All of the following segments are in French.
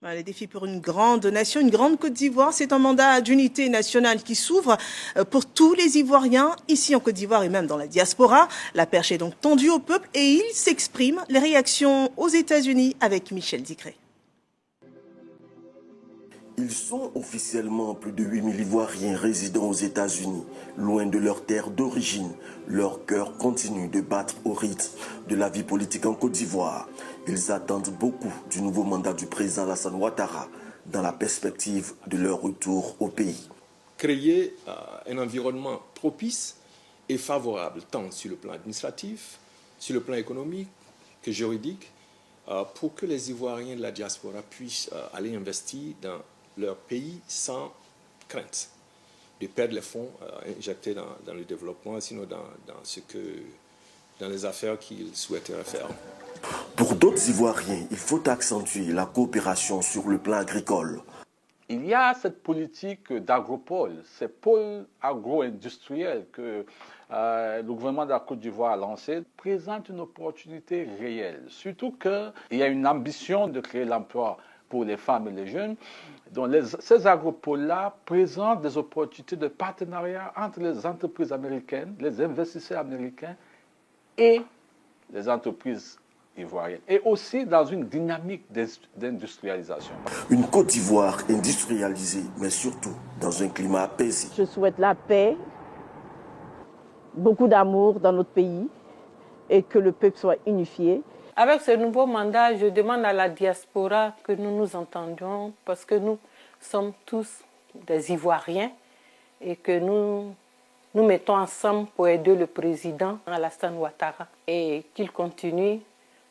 Les défis pour une grande nation, une grande Côte d'Ivoire, c'est un mandat d'unité nationale qui s'ouvre pour tous les Ivoiriens, ici en Côte d'Ivoire et même dans la diaspora. La perche est donc tendue au peuple et il s'exprime. Les réactions aux États-Unis avec Michel Dicré. Ils sont officiellement plus de 8000 Ivoiriens résidant aux États-Unis. Loin de leur terre d'origine, leur cœur continue de battre au rythme de la vie politique en Côte d'Ivoire. Ils attendent beaucoup du nouveau mandat du président Alassane Ouattara dans la perspective de leur retour au pays. Créer un environnement propice et favorable tant sur le plan administratif, sur le plan économique que juridique, pour que les Ivoiriens de la diaspora puissent aller investir dans leur pays sans crainte de perdre les fonds injectés dans le développement, sinon dans les affaires qu'ils souhaiteraient faire. Pour d'autres Ivoiriens, il faut accentuer la coopération sur le plan agricole. Il y a cette politique d'agropole, ces pôles agro-industriels que le gouvernement de la Côte d'Ivoire a lancé, présente une opportunité réelle. Surtout qu'il y a une ambition de créer l'emploi pour les femmes et les jeunes. Donc ces agropoles-là présentent des opportunités de partenariat entre les entreprises américaines, les investisseurs américains et les entreprises ivoiriennes. Et aussi dans une dynamique d'industrialisation. Une Côte d'Ivoire industrialisée, mais surtout dans un climat apaisé. Je souhaite la paix, beaucoup d'amour dans notre pays et que le peuple soit unifié. Avec ce nouveau mandat, je demande à la diaspora que nous nous entendions parce que nous sommes tous des Ivoiriens et que nous nous mettons ensemble pour aider le président Alassane Ouattara et qu'il continue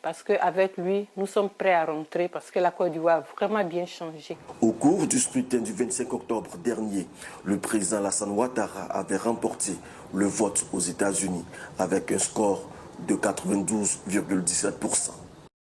parce qu'avec lui, nous sommes prêts à rentrer parce que la Côte d'Ivoire a vraiment bien changé. Au cours du scrutin du 25 octobre dernier, le président Alassane Ouattara avait remporté le vote aux États-Unis avec un score de 92,17%.